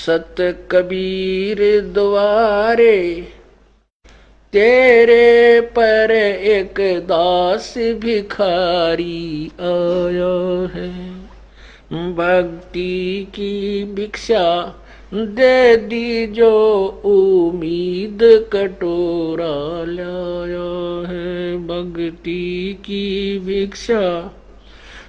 सत कबीर द्वारे तेरे पर एक दास भिखारी आया है। भक्ति की भिक्षा दे दी जो उम्मीद कटोरा लाया है। भक्ति की भिक्षा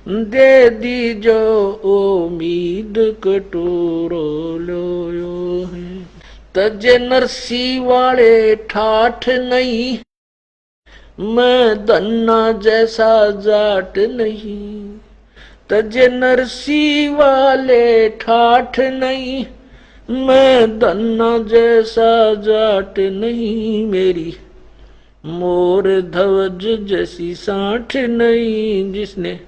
दे दी जो उम्मीद कटोरा लाया है। तजे नरसी वाले ठाठ नहीं, मैं धन्ना जैसा जाट नहीं। तजे नरसी वाले ठाठ नहीं, मैं धन्ना जैसा जाट नहीं। मेरी मोर ध्वज जैसी साठ नहीं, जिसने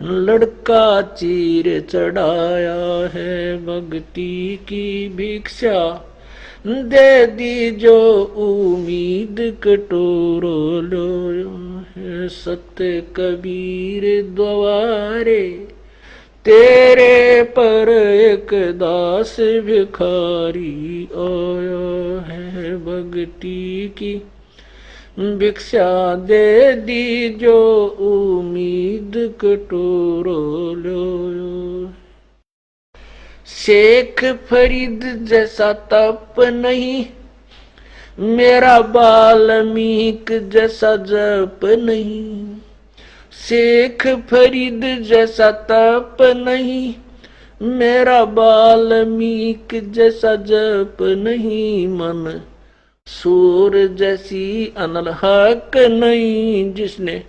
लड़का चीर चढ़ाया है। भक्ति की भिक्षा दे दी जो उम्मीद कटोरो लोयो है। सत्य कबीर द्वारे तेरे पर एक दास भिखारी आया है। भक्ति की भिक्षा दे दी जो उम्मीद कटोरो लो। शेख फरीद जैसा तप नहीं, मेरा वाल्मीकि जैसा जप नहीं। शेख फरीद जैसा तप नहीं, मेरा वाल्मीकि जैसा जप नहीं। मन सूर जैसी अनलहक नहीं, जिसने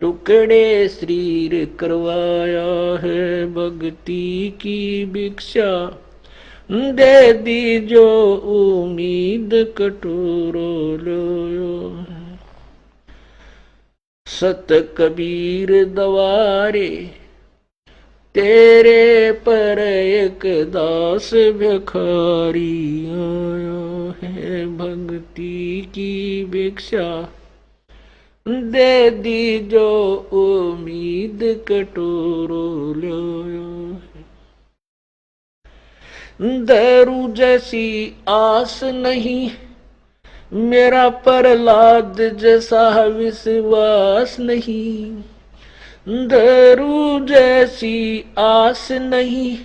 टुकड़े शरीर करवाया है। भक्ति की भिक्षा दे दी जो उम्मीद कटोरो लो। सत कबीर द्वारे तेरे पर एक दास भिखारी आया है। भक्ति की भिक्षा दे दी जो उम्मीद कटोरो लो। दारू जैसी आस नहीं, मेरा प्रहलाद जैसा विश्वास नहीं। दारू जैसी आस नहीं,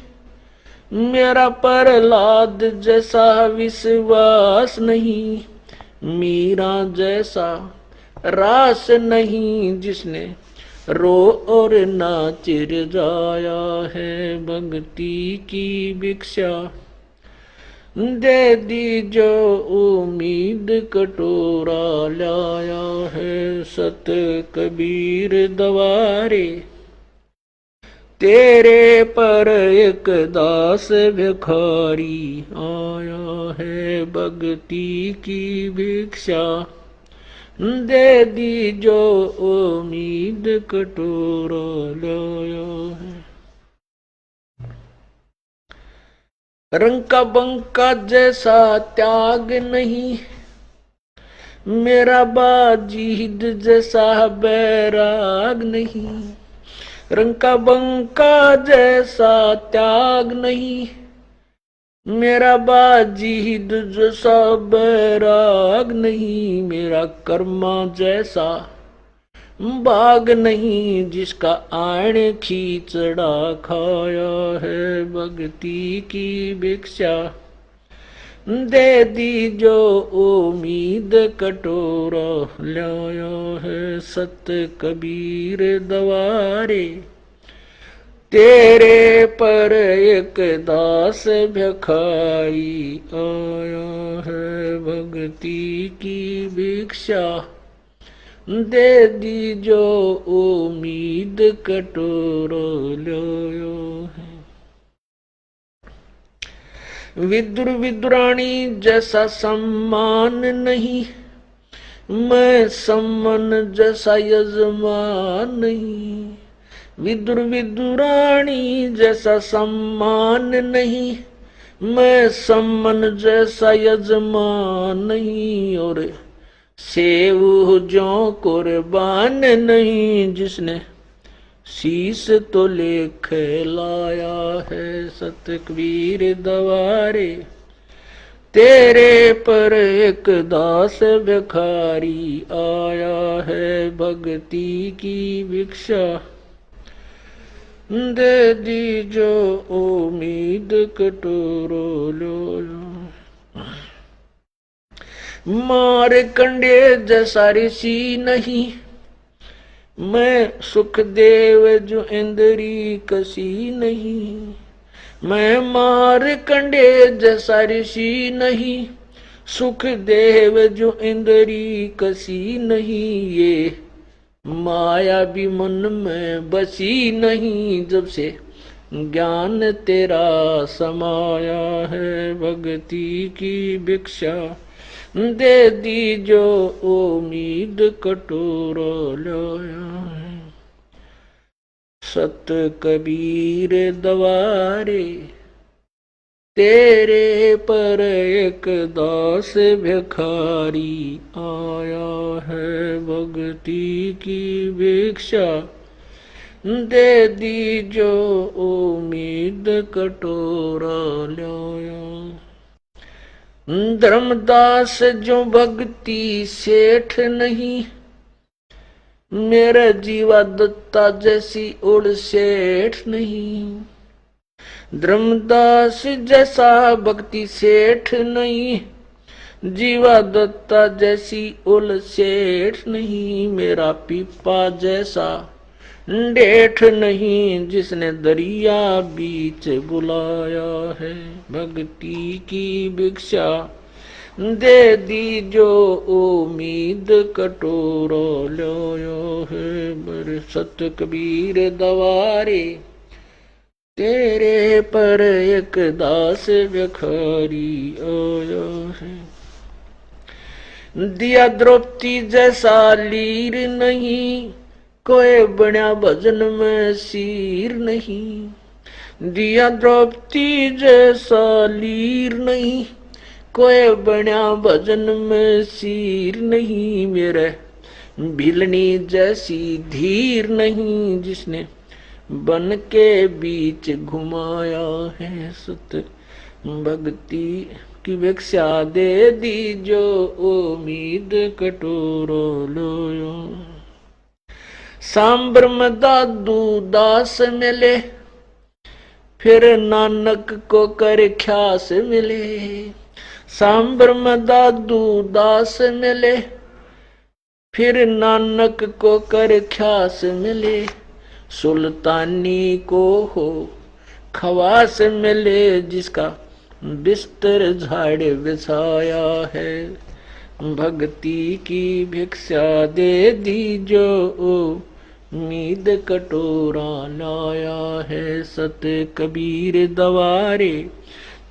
मेरा प्रहलाद जैसा विश्वास नहीं। मीरा जैसा रास नहीं, जिसने रो और नाच जाया है। भक्ति की भिक्षा दे दी जो उम्मीद कटोरा लाया है। सत कबीर द्वारे तेरे पर एक दास भिखारी आया है। भक्ति की भिक्षा दे दी जो उम्मीद कटोरा लाया है। रंग का बंका जैसा त्याग नहीं, मेरा बाजीद जैसा बैराग नहीं। रंग का बंका जैसा त्याग नहीं, मेरा बाजीद जैसा बैराग नहीं। मेरा कर्मा जैसा बाग नहीं, जिसका आण खींचड़ा खाया है। भक्ति की भिक्षा दे दी जो उम्मीद कटोरा लाया है। सत कबीर द्वारे तेरे पर एक दास भिखारी आया है। भक्ति की भिक्षा दे दी जो उम्मीद कटोरो लो है। विदुर विदुरानी जैसा सम्मान नहीं, मैं सम्मन जैसा यजमान नहीं। विदुर विदुरानी जैसा सम्मान नहीं, मैं सम्मन जैसा यजमान नहीं। और सेव जो कुर्बान नहीं, जिसने शीस तो लेख लाया है सत कबीर दवारे, तेरे पर एक दास भिखारी आया है भक्ति की भिक्षा, दे दी जो उम्मीद कटोरो लो। मार कंडे जैसा ऋषि नहीं, मैं सुखदेव जो इंद्री कसी नहीं। मैं मार कंडे जैसा ऋषि नहीं, सुखदेव जो इंद्री कसी नहीं। ये माया भी मन में बसी नहीं, जब से ज्ञान तेरा समाया है भक्ति की भिक्षा, दे दी जो उम्मीद कटोरो लाया है। सत कबीर दवारे, तेरे पर एक दास भिखारी आया है भक्ति की भिक्षा, दे दी जो उम्मीद कटोरा लाया। धर्मदास जो भक्ति सेठ नहीं, मेरा जीवा दत्ता जैसी उड़ सेठ नहीं। धर्मदास जैसा भक्ति सेठ नहीं, जीवा दत्ता जैसी उल सेठ नहीं। मेरा पीपा जैसा डेठ नहीं, जिसने दरिया बीच बुलाया है भक्ति की भिक्षा, दे दी जो उम्मीद कटोरो लाया है। बर सत कबीर दवारे, तेरे पर एक दास भिखारी आया है। दिया द्रौपदी जैसा लीर नहीं, कोई बना भजन में सीर नहीं। दिया द्रौपदी जैसा लीर नहीं, कोई बना भजन में सीर नहीं। मेरे भिलनी जैसी धीर नहीं, जिसने बन के बीच घुमाया है सत भक्ति की भिक्षा, दे दी जो उम्मीद कटोरो लोयो। सांबर में दादू दास मिले, फिर नानक को कर ख्यास मिले। सांबर में दादू दास मिले, फिर नानक को कर ख्यास मिले। सुल्तानी को हो खवास मिले, जिसका बिस्तर झाड़ बिछाया है भक्ति की भिक्षा, दे दी जो उम्मीद कटोरा लाया है सत कबीर दवारे,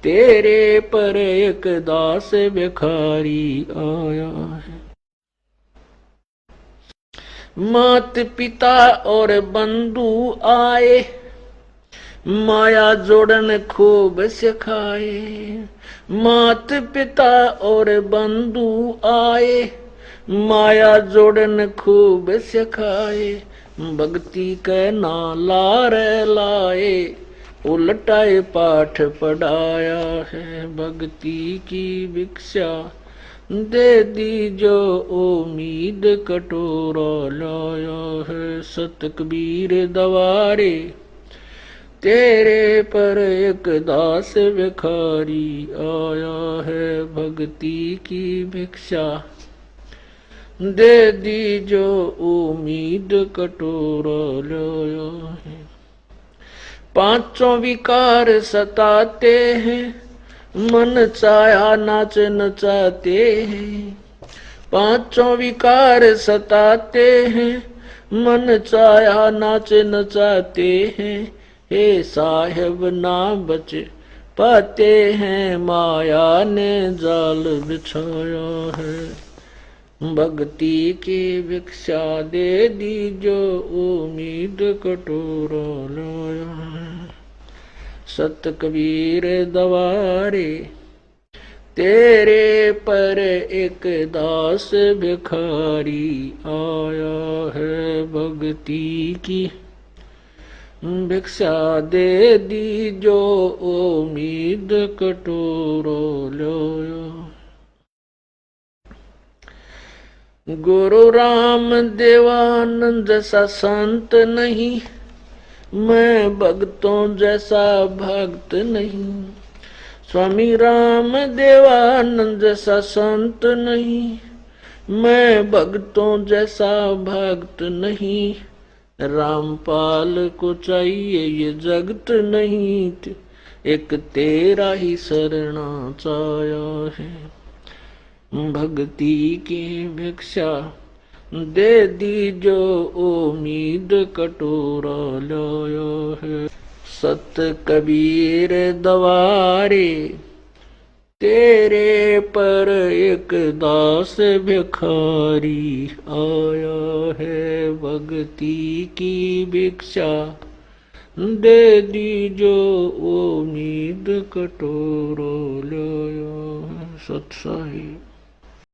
तेरे पर एक दास भिखारी आया है। मात पिता और बंधु आए, माया जोड़न खूब सिखाए। मात पिता और बंधु आए, माया जोड़न खूब सिखाए। भक्ति के नालार लाए, उलटाए पाठ पढ़ाया है भक्ति की भिक्षा, दे दी जो उम्मीद कटोरा लाया है सत कबीर दवारे, तेरे पर एक दास भिखारी आया है भक्ति की भिक्षा, दे दी जो उम्मीद कटोरा लाया है। पांचों विकार सताते हैं, मन चाहा नाच नचाते हैं। पांचों विकार सताते हैं, मन चाहा नाच नचाते हैं। हे साहेब ना बच पाते हैं, माया ने जाल बिछाया है भक्ति की भिक्षा, दे दी जो उम्मीद कटोरा लाया है सत कबीर दवारे, तेरे पर एक दास भिखारी आया है भक्ति की भिक्षा दे दीजो उम्मीद कटोरो लो। गुरु राम देवानंद जैसा संत नहीं, मैं भक्तों जैसा भक्त नहीं। स्वामी राम देवानंद जैसा संत नहीं, मैं भक्तों जैसा भक्त नहीं। रामपाल को चाहिए ये जगत नहीं, एक तेरा ही शरणा चाया है। भक्ति की भिक्षा दे दीजो उम्मीद कटोरा लाया है। सत कबीर दवारे तेरे पर एक दास भिखारी आया है। भक्ति की भिक्षा दे दीजो उम्मीद कटोरा लाया है। सत साहिब।